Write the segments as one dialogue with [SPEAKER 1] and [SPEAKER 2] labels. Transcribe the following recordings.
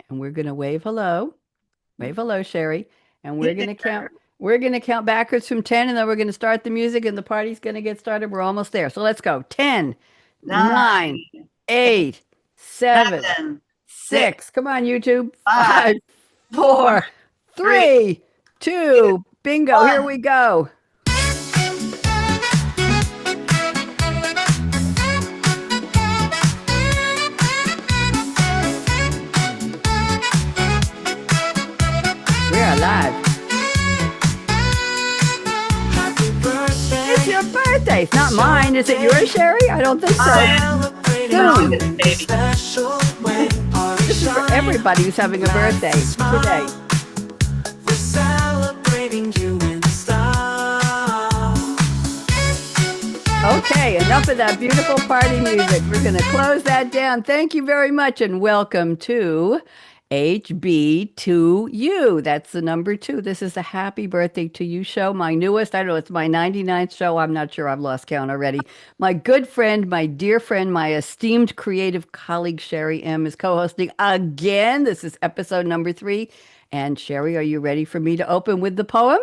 [SPEAKER 1] and we're going to wave hello. Wave hello, Sherry. And
[SPEAKER 2] Hey
[SPEAKER 1] we're going to count.
[SPEAKER 2] there.
[SPEAKER 1] We're going to count backwards from 10, and then we're going to start the music, and the party's going to get started. We're almost there. So let's go. 10, 9,
[SPEAKER 2] 9, 8,
[SPEAKER 1] 8, 7,
[SPEAKER 2] 7, 6,
[SPEAKER 1] 6. Come on, YouTube.
[SPEAKER 2] 5,
[SPEAKER 1] 5,
[SPEAKER 2] 4,
[SPEAKER 1] 4,
[SPEAKER 2] 3,
[SPEAKER 1] 3,
[SPEAKER 2] 2,
[SPEAKER 1] 2. Bingo. Here
[SPEAKER 2] 1.
[SPEAKER 1] we go. We are live. It's your birthday. It's not mine. Is it yours, Sherry? I don't think so.
[SPEAKER 2] Celebrating
[SPEAKER 1] Soon.
[SPEAKER 2] August, baby.
[SPEAKER 1] This is for everybody who's having a birthday today.
[SPEAKER 3] We're celebrating you in style.
[SPEAKER 1] Okay, enough of that beautiful party music. We're going to close that down. Thank you very much and welcome to HB2U. That's the number 2. This is the Happy Birthday to You show, my newest. I don't know, it's my 99th show. I'm not sure. I've lost count already. My good friend, my dear friend, my esteemed creative colleague, Sherry M., is co hosting again. This is episode number 3. And Sherry, are you ready for me to open with the poem?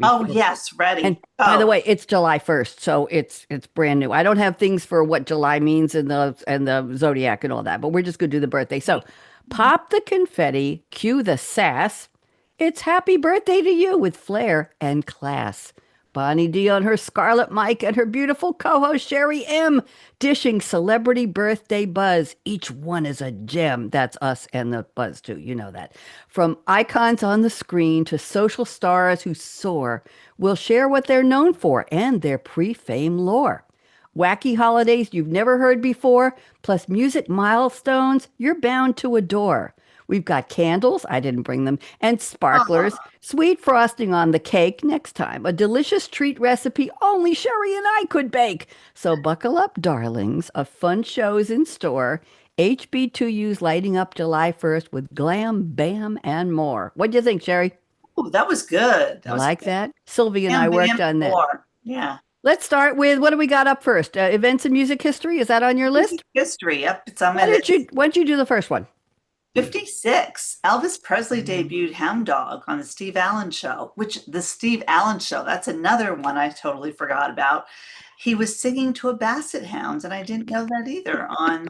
[SPEAKER 2] Oh, yes,
[SPEAKER 1] And
[SPEAKER 2] ready.
[SPEAKER 1] by the
[SPEAKER 2] Oh,
[SPEAKER 1] way, it's July 1st, so it's brand new. I don't have things for what July means and the zodiac and all that, but we're just gonna do the birthday. So pop the confetti, cue the sass. It's happy birthday to you with flair and class. Bonnie D on her scarlet mic and her beautiful co-host Sherry M dishing celebrity birthday buzz. Each one is a gem. That's us and the buzz too. You know that. From icons on the screen to social stars who soar, will share what they're known for and their pre-fame lore. Wacky holidays you've never heard before, plus music milestones you're bound to adore. We've got candles, I didn't bring them, and sparklers,
[SPEAKER 2] oh,
[SPEAKER 1] sweet frosting on the cake next time. A delicious treat recipe only Sherry and I could bake. So buckle up, darlings, a fun show's in store. HB2U's lighting up July 1st with glam, bam, and more. What do you think, Sherry?
[SPEAKER 2] ooh, that was good.
[SPEAKER 1] You
[SPEAKER 2] That was
[SPEAKER 1] like
[SPEAKER 2] good.
[SPEAKER 1] that? Sylvie and I
[SPEAKER 2] Bam,
[SPEAKER 1] worked
[SPEAKER 2] bam,
[SPEAKER 1] on that.
[SPEAKER 2] more. Yeah.
[SPEAKER 1] Let's start with what do we got up first? Events and music history. Is that on your
[SPEAKER 2] Music
[SPEAKER 1] list?
[SPEAKER 2] history. Yep, it's on my list.
[SPEAKER 1] Why don't you do the first one?
[SPEAKER 2] 56. Elvis Presley debuted Hound Dog on the Steve Allen Show, which the Steve Allen Show, that's another one I totally forgot about. He was singing to a basset hound, and I didn't know that either, on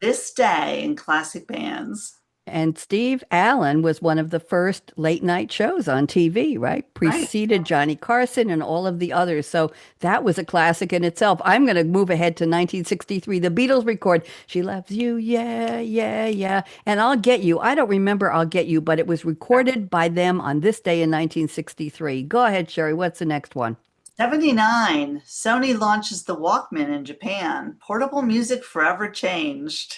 [SPEAKER 2] this day in classic bands.
[SPEAKER 1] And Steve Allen was one of the first late night shows on TV, right?
[SPEAKER 2] Right.
[SPEAKER 1] Preceded Johnny Carson and all of the others. So that was a classic in itself. I'm going to move ahead to 1963. The Beatles record, She Loves You, Yeah, Yeah, Yeah. And I'll Get You. I don't remember I'll Get You, but it was recorded by them on this day in 1963. Go ahead, Sherry. What's the next one?
[SPEAKER 2] 79. Sony launches the Walkman in Japan. Portable music forever changed.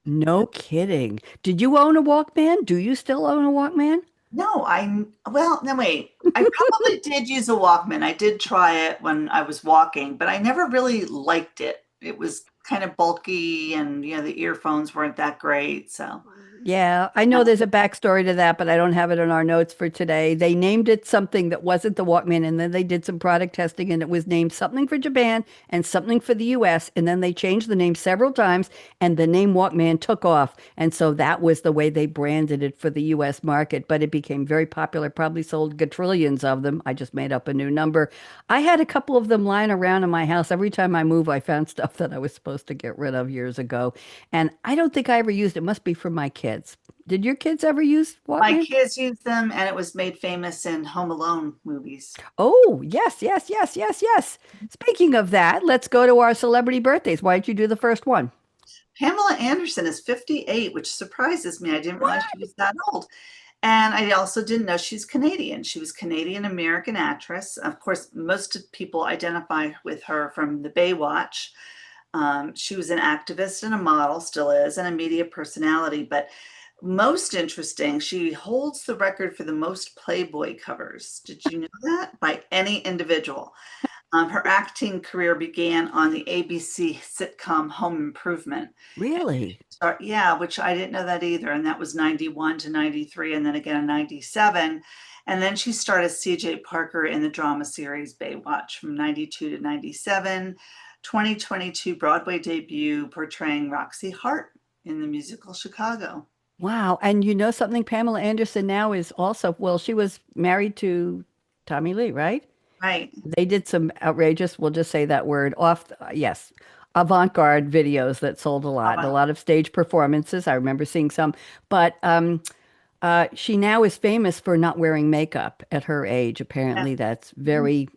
[SPEAKER 1] No kidding. Did you own a Walkman? Do you still own a Walkman?
[SPEAKER 2] No, well, no, wait. I probably did use a Walkman. I did try it when I was walking, but I never really liked it. It was kind of bulky and, the earphones weren't that great. So,
[SPEAKER 1] Yeah, I know there's a backstory to that, but I don't have it in our notes for today. They named it something that wasn't the Walkman, and then they did some product testing, and it was named something for Japan and something for the US, and then they changed the name several times, and the name Walkman took off. And so that was the way they branded it for the US market, but it became very popular, probably sold quadrillions of them. I just made up a new number. I had a couple of them lying around in my house. Every time I move, I found stuff that I was supposed to get rid of years ago. And I don't think I ever used it. Must be for my kids. Did your kids ever use
[SPEAKER 2] my
[SPEAKER 1] Walkman?
[SPEAKER 2] kids used them and it was made famous in Home Alone movies.
[SPEAKER 1] Oh, yes, yes, yes, yes, yes. Speaking of that, let's go to our celebrity birthdays. Why don't you do the first one?
[SPEAKER 2] Pamela Anderson is 58, which surprises me. I didn't realize she was that old. And I also didn't know she's Canadian. She was Canadian American actress. Of course, most people identify with her from the Baywatch. She was an activist and a model, still is, and a media personality. But most interesting, she holds the record for the most Playboy covers. Did you know that? By any individual. Her acting career began on the ABC sitcom Home Improvement.
[SPEAKER 1] Really?
[SPEAKER 2] Yeah, which I didn't know that either. And that was 91 to 93, and then again in 97. And then she started CJ Parker in the drama series Baywatch from 92 to 97. 2022 Broadway debut portraying Roxy Hart in the musical Chicago.
[SPEAKER 1] Wow. And you know something? Pamela Anderson now is also, well, she was married to Tommy Lee, right?
[SPEAKER 2] Right.
[SPEAKER 1] They did some outrageous, we'll just say that word, yes, avant-garde videos that sold
[SPEAKER 2] Oh,
[SPEAKER 1] a
[SPEAKER 2] wow.
[SPEAKER 1] lot of stage performances. I remember seeing some, but she now is famous for not wearing makeup at her age.
[SPEAKER 2] Yeah.
[SPEAKER 1] Apparently, that's very,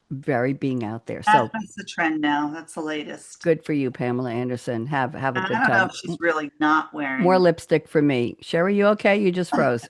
[SPEAKER 1] very being out there. So
[SPEAKER 2] That's the trend now. That's the latest.
[SPEAKER 1] good for you, Pamela Anderson. Have a
[SPEAKER 2] I
[SPEAKER 1] good
[SPEAKER 2] don't know
[SPEAKER 1] time.
[SPEAKER 2] if she's really not
[SPEAKER 1] More
[SPEAKER 2] wearing.
[SPEAKER 1] lipstick for me. Sherry, you okay? You just froze.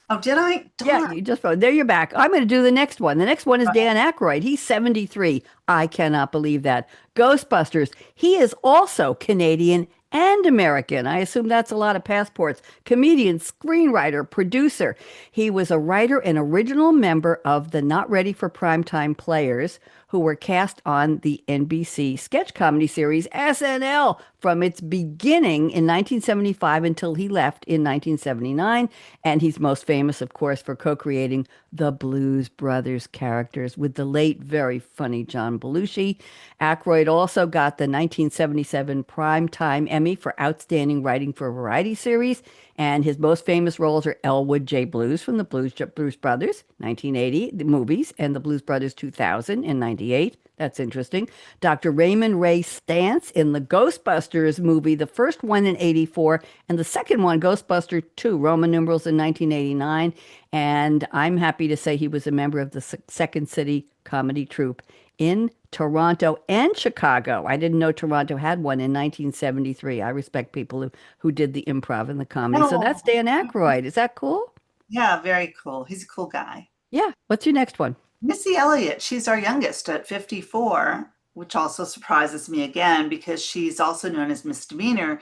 [SPEAKER 2] Oh, did I?
[SPEAKER 1] Yeah,
[SPEAKER 2] Darn.
[SPEAKER 1] you just froze. There you're back. I'm going to do the next one. The next one is Dan Aykroyd. He's 73. I cannot believe that. Ghostbusters. He is also Canadian and American. I assume that's a lot of passports. Comedian, screenwriter, producer. He was a writer and original member of the Not Ready for Primetime Players, who were cast on the NBC sketch comedy series SNL from its beginning in 1975 until he left in 1979. And he's most famous, of course, for co-creating the Blues Brothers characters with the late, very funny John Belushi. Aykroyd also got the 1977 Primetime Emmy for Outstanding Writing for a Variety Series, and his most famous roles are Elwood J. Blues from the Blues Brothers, 1980, the movies, and the Blues Brothers 2000 in 98. That's interesting. Dr. Raymond Ray Stantz in the Ghostbusters movie, the first one in 84, and the second one, Ghostbuster 2, Roman numerals in 1989. And I'm happy to say he was a member of the Second City comedy troupe in Toronto and Chicago. I didn't know Toronto had one in 1973. I respect people who did the improv and the comedy. So
[SPEAKER 2] Oh,
[SPEAKER 1] that's Dan Aykroyd. Is that cool?
[SPEAKER 2] yeah, very cool. He's a cool guy.
[SPEAKER 1] Yeah. What's your next one?
[SPEAKER 2] Missy Elliott, she's our youngest at 54, which also surprises me again because she's also known as Misdemeanor.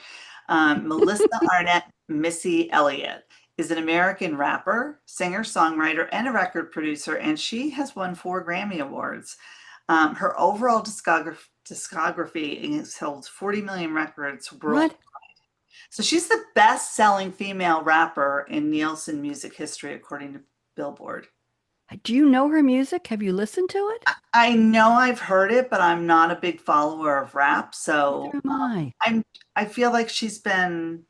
[SPEAKER 2] Melissa Arnett Missy Elliott is an American rapper, singer, songwriter, and a record producer, and she has won 4 Grammy Awards. Her overall discography holds 40 million records worldwide.
[SPEAKER 1] What?
[SPEAKER 2] So she's the best-selling female rapper in Nielsen music history, according to Billboard.
[SPEAKER 1] Do you know her music? Have you listened to it?
[SPEAKER 2] I know I've heard it, but I'm not a big follower of rap,
[SPEAKER 1] Neither
[SPEAKER 2] so
[SPEAKER 1] am I.
[SPEAKER 2] I feel like she's been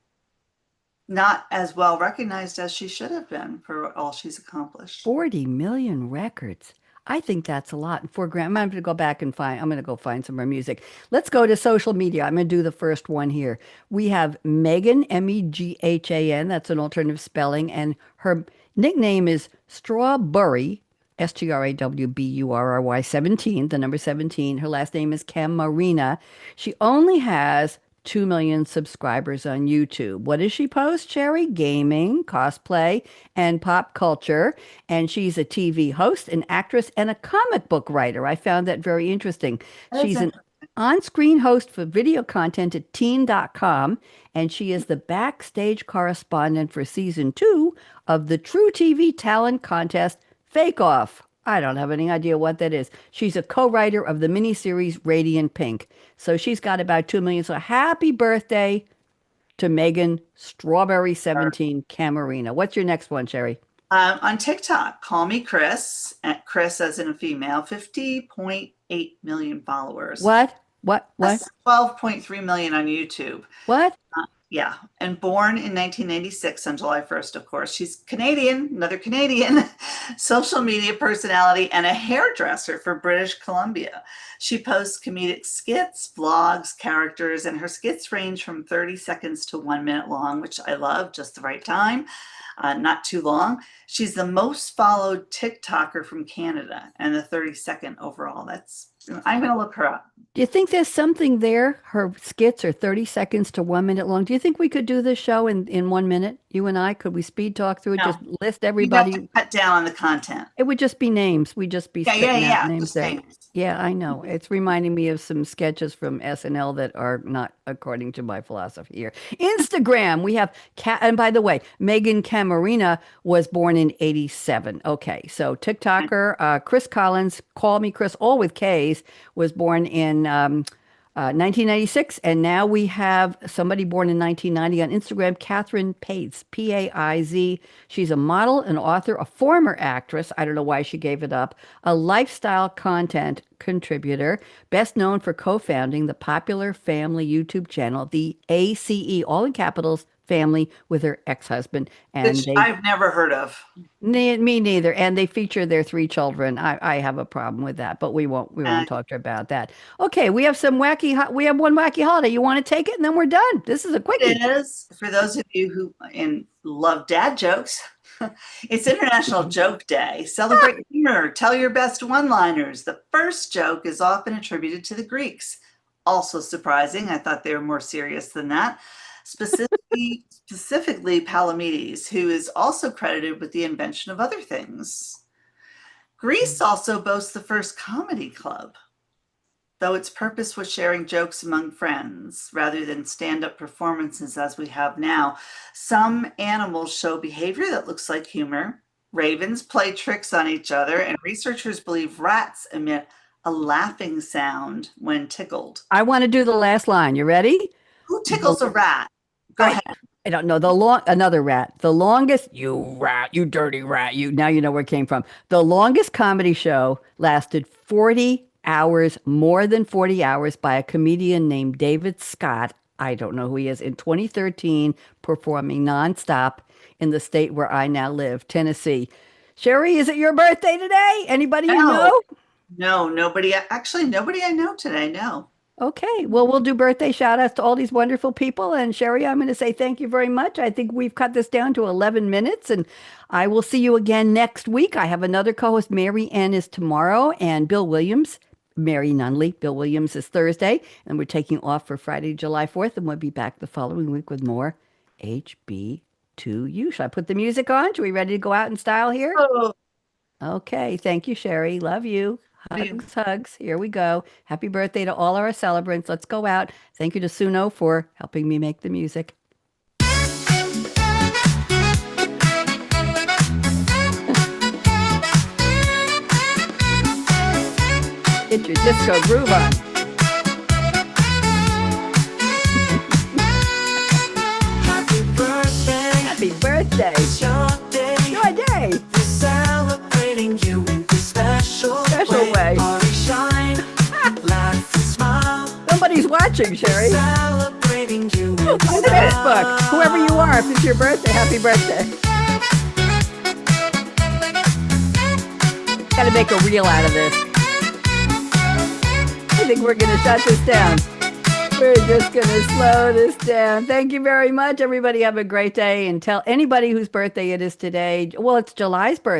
[SPEAKER 2] not as well recognized as she should have been for all she's accomplished.
[SPEAKER 1] 40 million records. I think that's a lot. I'm going to go back and I'm going to go find some more music. Let's go to social media. I'm going to do the first one here. We have Megan, Meghan. That's an alternative spelling. And her nickname is Strawburry, STRAWBURRY 17, the number 17. Her last name is Camarina. She only has 2 million subscribers on YouTube. What does she post, Cherry? Gaming, cosplay, and pop culture. And she's a TV host, an actress, and a comic book writer. I found that very interesting.
[SPEAKER 2] That is
[SPEAKER 1] She's an
[SPEAKER 2] interesting.
[SPEAKER 1] on-screen host for video content at teen.com, and she is the backstage correspondent for season 2 of the True TV talent contest Fake Off. I don't have any idea what that is. She's a co-writer of the miniseries Radiant Pink. So she's got about 2 million. So happy birthday to Megan Strawberry 17 Camarina. What's your next one, Sherry?
[SPEAKER 2] On TikTok, call me Chris, at Chris as in a female, 50.8 million followers.
[SPEAKER 1] What? What?
[SPEAKER 2] That's 12.3 million on YouTube.
[SPEAKER 1] What?
[SPEAKER 2] Yeah, and born in 1996 on July 1st, of course. She's Canadian, another Canadian, social media personality, and a hairdresser for British Columbia. She posts comedic skits, vlogs, characters, and her skits range from 30 seconds to 1 minute long, which I love, just the right time, not too long. She's the most followed TikToker from Canada and the 32nd overall. I'm going to look her up.
[SPEAKER 1] Do you think there's something there? Her skits are 30 seconds to 1 minute long. Do you think we could do this show in 1 minute? You and I, could we speed talk through it?
[SPEAKER 2] No.
[SPEAKER 1] Just list
[SPEAKER 2] You have
[SPEAKER 1] everybody.
[SPEAKER 2] to cut down on the content.
[SPEAKER 1] It would just be names. We'd just be spitting out names
[SPEAKER 2] Just
[SPEAKER 1] there.
[SPEAKER 2] names.
[SPEAKER 1] Yeah, I know. It's reminding me of some sketches from SNL that are not according to my philosophy here. Instagram, we have and by the way, Megan Camarina was born in 87. Okay, so TikToker, Chris Collins, call me Chris, all with K's, was born in 1996, and now we have somebody born in 1990 on Instagram, Catherine Paiz, Paiz. She's a model, an author, a former actress. I don't know why she gave it up. A lifestyle content contributor, best known for co-founding the popular family YouTube channel, the ACE, all in capitals, family with her ex-husband, and
[SPEAKER 2] Which
[SPEAKER 1] they
[SPEAKER 2] I've never heard of.
[SPEAKER 1] me neither. And they feature their three children. I have a problem with that, but we won't talk to her about that. Okay, we have we have one wacky holiday. You want to take it, and then we're done. This is a quickie.
[SPEAKER 2] It is, for those of you who love dad jokes, it's International Joke Day. Celebrate humor, tell your best one-liners. The first joke is often attributed to the Greeks. Also surprising, I thought they were more serious than that. Specifically Palamedes, who is also credited with the invention of other things. Greece also boasts the first comedy club, though its purpose was sharing jokes among friends rather than stand-up performances as we have now. Some animals show behavior that looks like humor. Ravens play tricks on each other, and researchers believe rats emit a laughing sound when tickled.
[SPEAKER 1] I want to do the last line. You ready?
[SPEAKER 2] Who tickles a rat? Go ahead.
[SPEAKER 1] I don't know. Another rat. The longest, you rat, you dirty rat, you now you know where it came from. The longest comedy show lasted 40 hours, more than 40 hours, by a comedian named David Scott. I don't know who he is, in 2013, performing nonstop in the state where I now live, Tennessee. Sherry, is it your birthday today? Anybody you know?
[SPEAKER 2] No, nobody. Actually, nobody I know today. No.
[SPEAKER 1] Okay, well, we'll do birthday shout outs to all these wonderful people. And Sherry, I'm going to say thank you very much. I think we've cut this down to 11 minutes, and I will see you again next week. I have another co host. Mary Ann is tomorrow, and Bill Williams, Mary Nunley. Bill Williams is Thursday, and we're taking off for Friday, July 4th, and we'll be back the following week with more HB2U. Should I put the music on? Should we ready to go out in style here?
[SPEAKER 2] Oh,
[SPEAKER 1] Okay, thank you, Sherry. Love you.
[SPEAKER 2] you.
[SPEAKER 1] Hugs, hugs. Here we go. Happy birthday to all our celebrants. Let's go out. Thank you to Suno for helping me make the music. Get your disco groove on.
[SPEAKER 3] Happy birthday,
[SPEAKER 1] Happy birthday.
[SPEAKER 3] it's your day.
[SPEAKER 1] Your day.
[SPEAKER 3] We're celebrating you in this special
[SPEAKER 1] way.
[SPEAKER 3] Party shine, laugh and smile.
[SPEAKER 1] Somebody's watching, Sherry.
[SPEAKER 3] Celebrating you in
[SPEAKER 1] On Facebook. Whoever you are, if it's your birthday, happy birthday. Got to make a reel out of this. I think we're going to shut this down. We're just going to slow this down. Thank you very much, everybody. Have a great day. And tell anybody whose birthday it is today. Well, it's July's birthday.